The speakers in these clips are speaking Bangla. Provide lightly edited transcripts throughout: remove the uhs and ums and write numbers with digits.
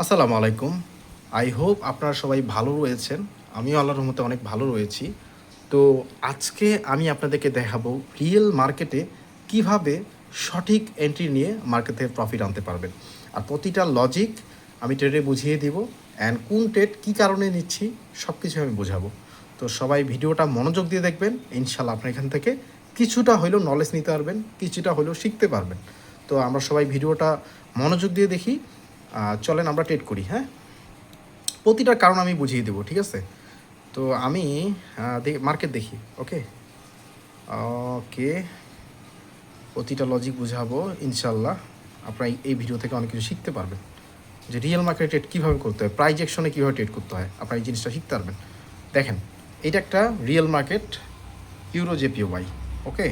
আসসালামু আলাইকুম। আই হোপ আপনারা সবাই ভালো রয়েছেন। আমিও আল্লাহর রহমতে অনেক ভালো রয়েছি। তো আজকে আমি আপনাদেরকে দেখাবো রিয়েল মার্কেটে কিভাবে সঠিক এন্ট্রি নিয়ে মার্কেট থেকে প্রফিট আনতে পারবেন। আর প্রতিটা লজিক আমি ট্রেডে বুঝিয়ে দিব অ্যান্ড কোন ট্রেড কী কারণে নিচ্ছি সব কিছু আমি বোঝাবো। তো সবাই ভিডিওটা মনোযোগ দিয়ে দেখবেন। ইনশাল্লাহ আপনি এখান থেকে কিছুটা হলেও নলেজ নিতে পারবেন, কিছুটা হলেও শিখতে পারবেন। তো আমরা সবাই ভিডিওটা মনোযোগ দিয়ে দেখি। চলেন আমরা ট্রেড করি। হ্যাঁ, প্রতিটার কারণ আমি বুঝিয়ে দেবো, ঠিক আছে? তো আমি মার্কেট দেখি। ওকে ওকে, প্রতিটা লজিক বুঝাবো ইনশাল্লাহ। আপনারা এই ভিডিও থেকে অনেক কিছু শিখতে পারবেন যে রিয়েল মার্কেট ট্রেড কীভাবে করতে হয়, প্রাইজ অ্যাকশনে কীভাবে ট্রেড করতে হয়, আপনারা এই জিনিসটা শিখতে পারবেন। দেখেন, এটা একটা রিয়েল মার্কেট ইউরো জেপিওয়াই। ওকে,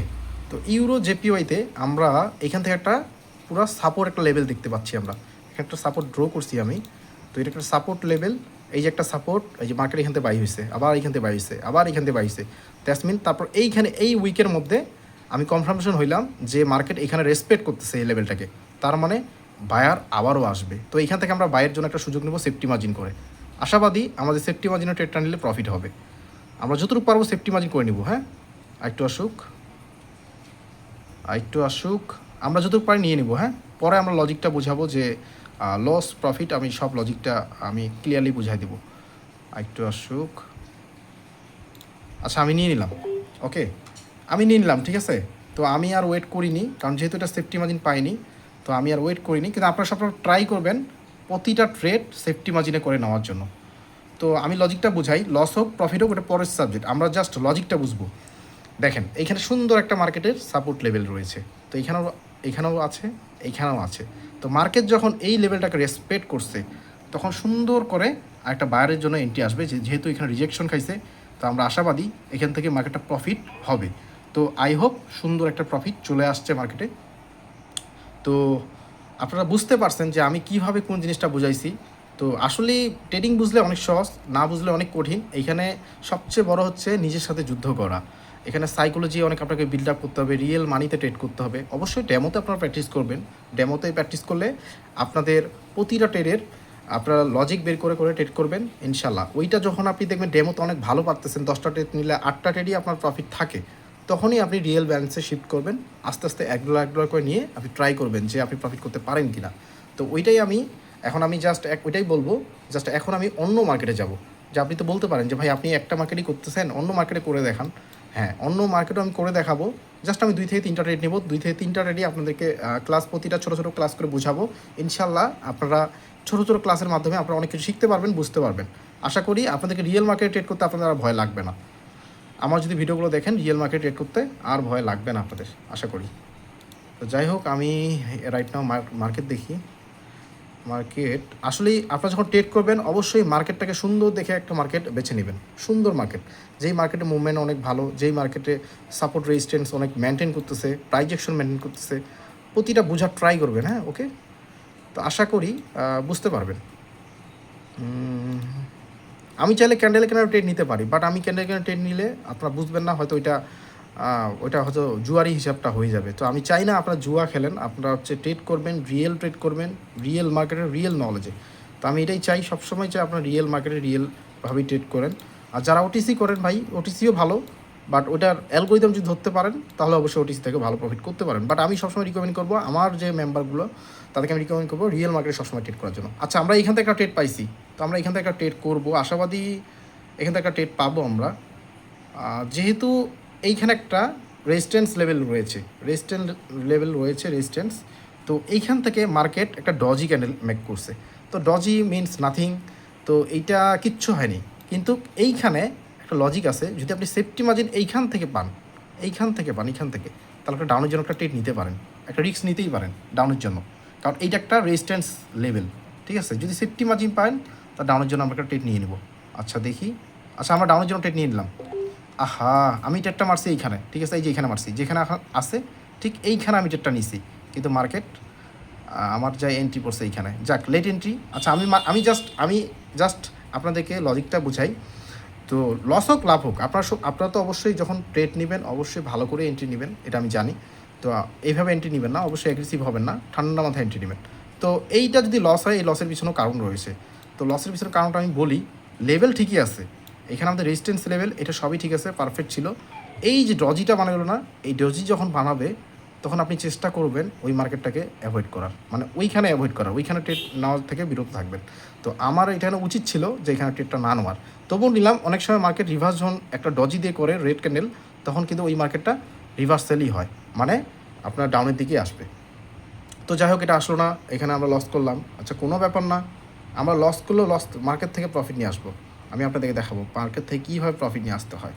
তো ইউরো জেপিওয়াইতে আমরা এখান থেকে একটা পুরো সাপোর্ট একটা লেভেল দেখতে পাচ্ছি। আমরা এখানে একটা সাপোর্ট ড্র করছি আমি। তো এটা একটা সাপোর্ট লেভেল, এই যে একটা সাপোর্ট, এই যে মার্কেট এখান থেকে বাই হয়েছে, আবার এখান থেকে বাই হয়েছে, আবার এখান থেকে বাই হয়েছে। দ্যাটস মিন তারপর এইখানে এই উইকের মধ্যে আমি কনফার্মেশন হইলাম যে মার্কেট এখানে রেসপেক্ট করতেছে এই লেভেলটাকে। তার মানে বায়ার আবারও আসবে। তো এখান থেকে আমরা বায়ের জন্য একটা সুযোগ নেব সেফটি মার্জিন করে। আশাবাদী আমাদের সেফটি মার্জিনের ট্রেডটা নিলে প্রফিট হবে। আমরা যতটুকু পারবো সেফটি মার্জিন করে নিব। হ্যাঁ, আরেকটু আসুক, আরেকটু আসুক, আমরা যতটুকু পারি নিয়ে নিব। হ্যাঁ, পরে আমরা লজিকটা বোঝাবো যে লস প্রফিট আমি সব লজিকটা আমি ক্লিয়ারলি বুঝাই দেবো। আরেকটু আসুক। আচ্ছা, আমি নিয়ে নিলাম। ওকে, আমি নিয়ে নিলাম, ঠিক আছে। তো আমি আর ওয়েট করিনি, কারণ যেহেতু এটা সেফটি মার্জিন পাইনি, তো আমি আর ওয়েট করিনি। কিন্তু আপনারা সব ট্রাই করবেন প্রতিটা ট্রেড সেফটি মার্জিনে করে নেওয়ার জন্য। তো আমি লজিকটা বুঝাই, লস হোক প্রফিট হোক ওটা পরের সাবজেক্ট, আমরা জাস্ট লজিকটা বুঝবো। দেখেন, এইখানে সুন্দর একটা মার্কেটের সাপোর্ট লেভেল রয়েছে। তো এখানেও আছে, এইখানেও আছে। তো মার্কেট যখন এই লেভেলটাকে রেসপেক্ট করছে, তখন সুন্দর করে একটা বায়ারের জন্য এন্ট্রি আসবে। যেহেতু এখানে রিজেকশন খাইছে, তো আমরা আশাবাদী এখান থেকে মার্কেটটা প্রফিট হবে। তো আই হোপ সুন্দর একটা প্রফিট চলে আসছে মার্কেটে। তো আপনারা বুঝতে পারছেন যে আমি কিভাবে কোন জিনিসটা বুঝাইছি। তো আসলে ট্রেডিং বুঝলে অনেক সহজ, না বুঝলে অনেক কঠিন। এইখানে সবচেয়ে বড় হচ্ছে নিজের সাথে যুদ্ধ করা। এখানে সাইকোলজি অনেক আপনাকে বিল্ড আপ করতে হবে, রিয়েল মানিতে ট্রেড করতে হবে। অবশ্যই ডেমোতে আপনারা প্র্যাকটিস করবেন। ডেমোতে প্র্যাকটিস করলে আপনাদের প্রতিটা ট্রেডের আপনারা লজিক বের করে করে ট্রেড করবেন ইনশাল্লাহ। ওইটা যখন আপনি দেখবেন ডেমোতে অনেক ভালো পারতেছেন, 10টা ট্রেড নিলে 8টা ট্রেডই আপনার প্রফিট থাকে, তখনই আপনি রিয়েল ব্যালেন্সে শিফট করবেন। আস্তে আস্তে $1 করে নিয়ে আপনি ট্রাই করবেন যে আপনি প্রফিট করতে পারেন কি না। তো ওইটাই আমি এখন আমি জাস্ট ওইটাই বলবো। জাস্ট এখন আমি অন্য মার্কেটে যাব। যে আপনি তো বলতে পারেন যে ভাই আপনি একটা মার্কেটই করতেছেন, অন্য মার্কেটে করে দেখান। হ্যাঁ, অন্য মার্কেটও আমি করে দেখাবো। জাস্ট আমি 2 থেকে 3টা ট্রেড নেব, 2 থেকে 3টা ট্রেডই আপনাদেরকে ক্লাস প্রতিটা ছোটো ছোটো ক্লাস করে বোঝাবো ইনশাল্লাহ। আপনারা ছোটো ছোটো ক্লাসের মাধ্যমে আপনারা অনেক কিছু শিখতে পারবেন, বুঝতে পারবেন। আশা করি আপনাদেরকে রিয়েল মার্কেটে ট্রেড করতে আপনাদের আর ভয় লাগবে না। আমার যদি ভিডিওগুলো দেখেন রিয়েল মার্কেট ট্রেড করতে আর ভয় লাগবে না আপনাদের, আশা করি। তো যাই হোক, আমি রাইট নাও মার্কেট দেখি। মার্কেট আসলেই আপনারা যখন ট্রেড করবেন অবশ্যই মার্কেটটাকে সুন্দর দেখে একটা মার্কেট বেছে নেবেন, সুন্দর মার্কেট, যেই মার্কেটে মুভমেন্ট অনেক ভালো, যেই মার্কেটে সাপোর্ট রেজিস্ট্যান্স অনেক মেনটেন করতেছে, প্রাইস অ্যাকশন মেনটেন করতেছে, প্রতিটা বোঝার ট্রাই করবেন। হ্যাঁ, ওকে। তো আশা করি বুঝতে পারবেন। আমি চাইলে ক্যান্ডেল কেনার ট্রেড নিতে পারি, বাট আমি ক্যান্ডেল কেনার ট্রেড নিলে আপনারা বুঝবেন না, হয়তো ওইটা হয়তো জুয়ারি হিসাবটা হয়ে যাবে। তো আমি চাই না আপনারা জুয়া খেলেন, আপনারা হচ্ছে ট্রেড করবেন, রিয়েল ট্রেড করবেন, রিয়েল মার্কেটের রিয়েল নলেজে। তো আমি এটাই চাই, সবসময় চাই আপনারা রিয়েল মার্কেটে রিয়েলভাবেই ট্রেড করেন। আর যারা ওটিসি করেন ভাই, ওটিসিও ভালো, বাট ওটার অ্যালগোরিদম যদি ধরতে পারেন তাহলে অবশ্যই ওটিসি থেকে ভালো প্রফিট করতে পারেন। বাট আমি সবসময় রিকমেন্ড করবো, আমার যে মেম্বারগুলো তাদেরকে আমি রিকমেন্ড করবো রিয়েল মার্কেটে সবসময় ট্রেড করার জন্য। আচ্ছা, আমরা এখান থেকে একটা ট্রেড পাইছি, তো আমরা এখান থেকে একটা ট্রেড করবো, আশাবাদী এখান থেকে একটা ট্রেড পাবো আমরা। যেহেতু এইখানে একটা রেজিস্ট্যান্স লেভেল রয়েছে, রেজিস্ট্যান্স। তো এইখান থেকে মার্কেট একটা ডজি ক্যান্ডেল মেক করছে। তো ডজি মিনস নাথিং, তো এইটা কিচ্ছু হয়নি। কিন্তু এইখানে একটা লজিক আছে, যদি আপনি সেফটি মার্জিন এইখান থেকে পান, এইখান থেকে তাহলে একটা ডাউনের জন্য একটা ট্রেড নিতে পারেন, একটা রিস্ক নিতেই পারেন ডাউনের জন্য, কারণ এইটা একটা রেজিস্ট্যান্স লেভেল। ঠিক আছে, যদি সেফটি মার্জিন পান তা ডাউনের জন্য আমরা একটা ট্রেড নিয়ে নেব। আচ্ছা দেখি, আচ্ছা আমরা ডাউনের জন্য ট্রেড নিয়ে নিলাম। আহা, আমি ট্রেডটা মারছি এইখানে, ঠিক আছে, এই যে এখানে মারছি, যেখানে আছে ঠিক এইখানে আমি ট্রেডটা নিছি, কিন্তু মার্কেট আমার যা এন্ট্রি পড়ছে এইখানে, যাক লেট এন্ট্রি। আচ্ছা, আমি জাস্ট আপনাদেরকে লজিকটা বুঝাই। তো লস হোক লাভ হোক, আপনারা তো অবশ্যই যখন ট্রেড নেবেন অবশ্যই ভালো করে এন্ট্রি নেবেন, এটা আমি জানি। তো এইভাবে এন্ট্রি নেবেন না, অবশ্যই অ্যাগ্রেসিভ হবেন না, ঠান্ডা মাথায় এন্ট্রি নেবেন। তো এইটা যদি লস হয়, এই লসের পিছনেও কারণ রয়েছে। তো লসের পিছনে কারণটা আমি বলি, লেভেল ঠিকই আছে, এখানে আমাদের রেজিস্ট্যান্স লেভেল এটা সবই ঠিক আছে, পারফেক্ট ছিল। এই যে ডজিটা বানালো না, এই ডজি যখন বানাবে তখন আপনি চেষ্টা করবেন ওই মার্কেটটাকে অ্যাভয়েড করার, মানে ওইখানে অ্যাভয়েড করার, ওইখানে ট্রেড নেওয়ার থেকে বিরত থাকবেন। তো আমার এখানে উচিত ছিল যে এখানে ট্রেডটা না নেওয়ার, তবুও নিলাম। অনেক সময় মার্কেট রিভার্স যখন একটা ডজি দিয়ে করে রেড ক্যান্ডেল, তখন কিন্তু ওই মার্কেটটা রিভার্সেলই হয়, মানে আপনার ডাউনের দিকেই আসবে। তো যাই হোক, এটা আসলো না, এখানে আমরা লস করলাম। আচ্ছা, কোনো ব্যাপার না, আমরা লস করলেও লস মার্কেট থেকে প্রফিট নিয়ে আসবো। আমি আপনাদেরকে দেখাবো মার্কেট থেকে কীভাবে প্রফিট নিয়ে আসতে হয়।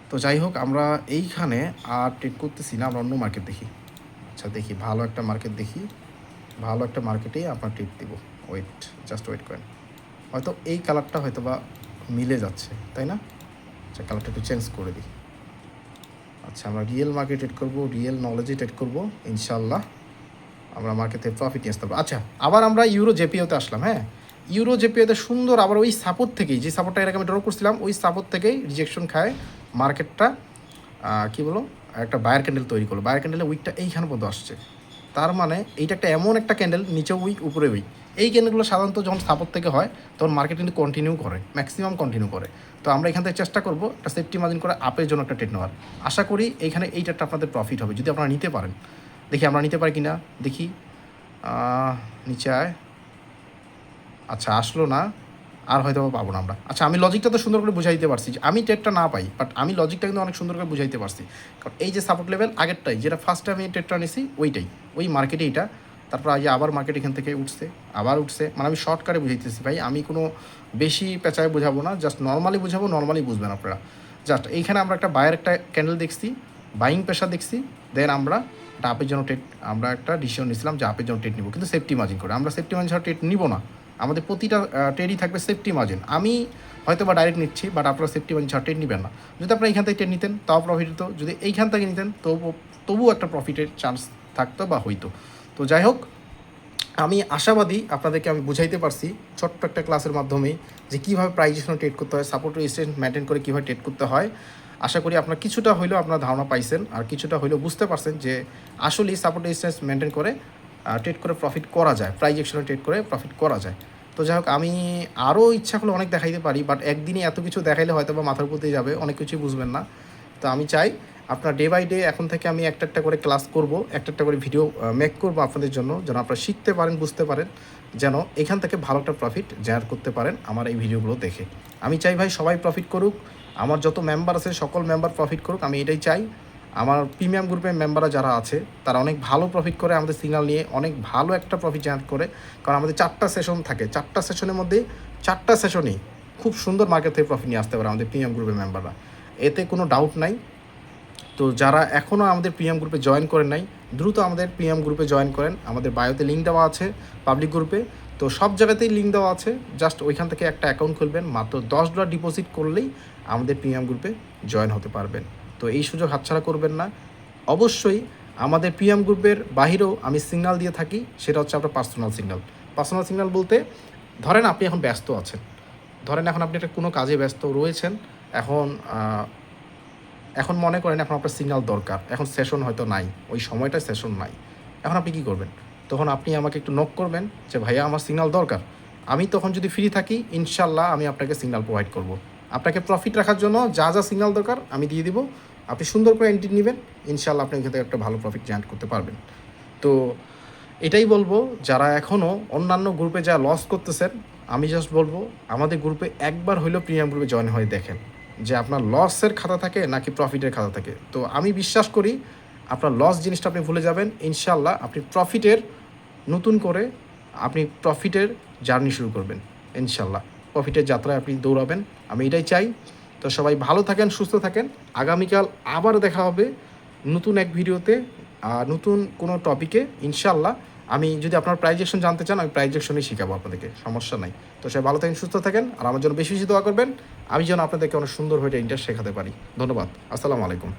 তো যাই হোক, আমরা এইখানে আর ট্রেড করতেছি না, আমরা অন্য মার্কেট দেখি। আচ্ছা দেখি, ভালো একটা মার্কেট দেখি, ভালো একটা মার্কেটেই আপনার ট্রেড দেব। ওয়েট, জাস্ট ওয়েট করেন, হয়তো এই কালারটা হয়তো বা মিলে যাচ্ছে, তাই না? আচ্ছা, কালারটা একটু চেঞ্জ করে দিই। আচ্ছা, আমরা রিয়েল মার্কেট ট্রেড করবো, রিয়েল নলেজে ট্রেড করবো, ইনশাল্লাহ আমরা মার্কেটে প্রফিট নিয়ে আসতে পারবো। আচ্ছা, আবার আমরা ইউরো জেপিওতে আসলাম। হ্যাঁ, ইউরো জেপিওতে সুন্দর, আবার ওই সাপোর্ট থেকেই, যে সাপোর্টটা এর আগে আমি ড্র করছিলাম, ওই সাপোর্ট থেকেই রিজেকশন খায় মার্কেটটা। কী বলো, একটা বায়ার ক্যান্ডেল তৈরি করলো, বায়ার ক্যান্ডেলের উইকটা এইখানে পর্যন্ত আসছে। তার মানে এইটা একটা এমন একটা ক্যান্ডেল, নিচে উইক উপরে উইক, এই ক্যান্ডেলগুলো সাধারণত যখন সাপোর্ট থেকে হয় তখন মার্কেট কিন্তু কন্টিনিউ করে, ম্যাক্সিমাম কন্টিনিউ করে। তো আমরা এখান থেকে চেষ্টা করবো একটা সেফটি মার্জিন করে আপের জন্য একটা ট্রেড নেওয়ার। আশা করি এইখানে এইটা আপনাদের প্রফিট হবে যদি আপনারা নিতে পারেন। দেখি আমরা নিতে পারি কি না, দেখি। নিচে আয়। আচ্ছা, আসলো না, আর হয়তো পাবো না আমরা। আচ্ছা, আমি লজিকটা তো সুন্দর করে বুঝাইতে পারছি, যে আমি ট্রেডটা না পাই, বাট আমি লজিকটা কিন্তু অনেক সুন্দর করে বুঝাইতে পারছি। কারণ এই যে সাপোর্ট লেভেল আগেরটাই, যেটা ফার্স্টে আমি ট্রেডটা নিছি, ওইটাই, ওই মার্কেটে এইটা। তারপর আজ আবার মার্কেট এখান থেকে উঠছে, আবার উঠছে, মানে আমি শর্টকাটে বুঝাইতেছি ভাই, আমি কোনো বেশি পেঁচায় বোঝাবো না, জাস্ট নর্মালি বুঝাবো, নর্মালি বুঝবেন আপনারা। জাস্ট এইখানে আমরা একটা বায়ের একটা ক্যান্ডেল দেখছি, বাইং প্রেশার দেখছি, দেন আমরা একটা আপের জন্য ট্রেড, আমরা একটা ডিসিশন নিয়েছিলাম যে আপের জন্য ট্রেড নিব, কিন্তু সেফটি মার্জিন করে। আমরা সেফটি মার্জিন ছাড়া ট্রেড নিব না, আমাদের প্রতিটা ট্রেডই থাকবে সেফটি মার্জিন। আমি হয়তো বা ডাইরেক্ট নিচ্ছি, বাট আপনারা সেফটি মার্জিন ছাড়া ট্রেড নেবেন না। যদি আপনারা এইখান থেকে ট্রেড নিতেন তাও প্রফিট হতো, যদি এইখান থেকে নিতেন তবুও একটা প্রফিটের চান্স থাকতো বা হইতো। তো যাই হোক, আমি আশাবাদী আপনাদেরকে আমি বুঝাইতে পারছি ছোট্ট একটা ক্লাসের মাধ্যমে যে কীভাবে প্রাইজেশনে ট্রেড করতে হয়, সাপোর্ট রেজিস্ট্যান্স মেনটেন করে কীভাবে ট্রেড করতে হয়। আশা করি আপনার কিছুটা হইলেও আপনার ধারণা পাইছেন, আর কিছুটা হইলেও বুঝতে পারছেন যে আসলেই সাপোর্ট রেজিস্ট্যান্স মেনটেন করে ট্রেড করে প্রফিট করা যায়, প্রাইজেশনে ট্রেড করে প্রফিট করা যায়। তো যাই হোক, আমি আরও ইচ্ছা করলে অনেক দেখাইতে পারি, বাট একদিনই এত কিছু দেখাইলে হয়তো বা মাথার উপর দিয়ে যাবে, অনেক কিছুই বুঝবেন না। তো আমি চাই আপনার ডে বাই ডে এখন থেকে আমি একটা একটা করে ক্লাস করব, একটা একটা করে ভিডিও মেক করব আপনাদের জন্য, যেন আপনারা শিখতে পারেন, বুঝতে পারেন, যেন এখান থেকে ভালো একটা প্রফিট জেনারেট করতে পারেন আমার এই ভিডিওগুলো দেখে। আমি চাই ভাই সবাই প্রফিট করুক, আমার যত মেম্বার আছে সকল মেম্বার প্রফিট করুক, আমি এটাই চাই। আমার প্রিমিয়াম গ্রুপের মেম্বাররা যারা আছে তারা অনেক ভালো প্রফিট করে, আমাদের সিগন্যাল নিয়ে অনেক ভালো একটা প্রফিট জেনারেট করে। কারণ আমাদের 4টা সেশন থাকে, 4টা সেশনের মধ্যে 4টা সেশনেই খুব সুন্দর মার্কেট থেকে প্রফিট নিয়ে আসতে পারে আমাদের প্রিমিয়াম গ্রুপের মেম্বাররা, এতে কোনো ডাউট নাই। তো যারা এখনও আমাদের প্রিমিয়াম গ্রুপে জয়েন করেন নাই, দ্রুত আমাদের প্রিমিয়াম গ্রুপে জয়েন করেন। আমাদের বায়োতে লিঙ্ক দেওয়া আছে পাবলিক গ্রুপে, তো সব জায়গাতেই লিঙ্ক দেওয়া আছে, জাস্ট ওইখান থেকে একটা অ্যাকাউন্ট খুলবেন, মাত্র $10 ডিপোজিট করলেই আমাদের প্রিমিয়াম গ্রুপে জয়েন হতে পারবেন। তো এই সুযোগ হাতছাড়া করবেন না। অবশ্যই আমাদের প্রিমিয়াম গ্রুপের বাহিরেও আমি সিগন্যাল দিয়ে থাকি, সেটা হচ্ছে আপনার পার্সোনাল সিগন্যাল। পার্সোনাল সিগন্যাল বলতে ধরেন আপনি এখন ব্যস্ত আছেন, ধরেন এখন আপনি একটা কোনো কাজে ব্যস্ত রয়েছেন, এখন মনে করেন এখন আপনার সিগন্যাল দরকার, এখন সেশন হয়তো নাই, ওই সময়টা সেশন নাই, এখন আপনি কী করবেন? তখন আপনি আমাকে একটু নক করবেন যে ভাইয়া আমার সিগন্যাল দরকার। আমি তখন যদি ফ্রি থাকি, ইনশাল্লাহ আমি আপনাকে সিগন্যাল প্রোভাইড করব। আপনাকে প্রফিট রাখার জন্য যা যা সিগন্যাল দরকার আমি দিয়ে দিব, আপনি সুন্দর করে এন্ট্রি নেবেন, ইনশাল্লাহ আপনি এখান থেকে একটা ভালো প্রফিট জেনারেট করতে পারবেন। তো এটাই বলবো, যারা এখনও অন্যান্য গ্রুপে যা লস করতেছেন, আমি জাস্ট বলবো আমাদের গ্রুপে একবার হইলেও প্রিমিয়াম গ্রুপে জয়েন হয়ে দেখেন যে আপনার লসের খাতা থাকে নাকি প্রফিটের খাতা থাকে। তো আমি বিশ্বাস করি আপনার লস জিনিসটা আপনি ভুলে যাবেন, ইনশাল্লাহ আপনি প্রফিটের নতুন করে আপনি প্রফিটের জার্নি শুরু করবেন, ইনশাল্লাহ প্রফিটের যাত্রায় আপনি দৌড়াবেন, আমি এটাই চাই। তো সবাই ভালো থাকেন, সুস্থ থাকেন, আগামীকাল আবার দেখা হবে নতুন এক ভিডিওতে, নতুন কোনো টপিকে ইনশাল্লাহ। আমি যদি আপনার প্রাইজেকশন জানতে চান, আমি প্রাইজেকশনই শেখাবো আপনাদেরকে, সমস্যা নাই। তো সবাই ভালো থাকেন, সুস্থ থাকেন, আর আমার জন্য বেশি বেশি দোয়া করবেন, আমি যেন আপনাদেরকে অনেক সুন্দর হয়ে ইন্টারেস্ট শেখাতে পারি। ধন্যবাদ, আসসালামু আলাইকুম।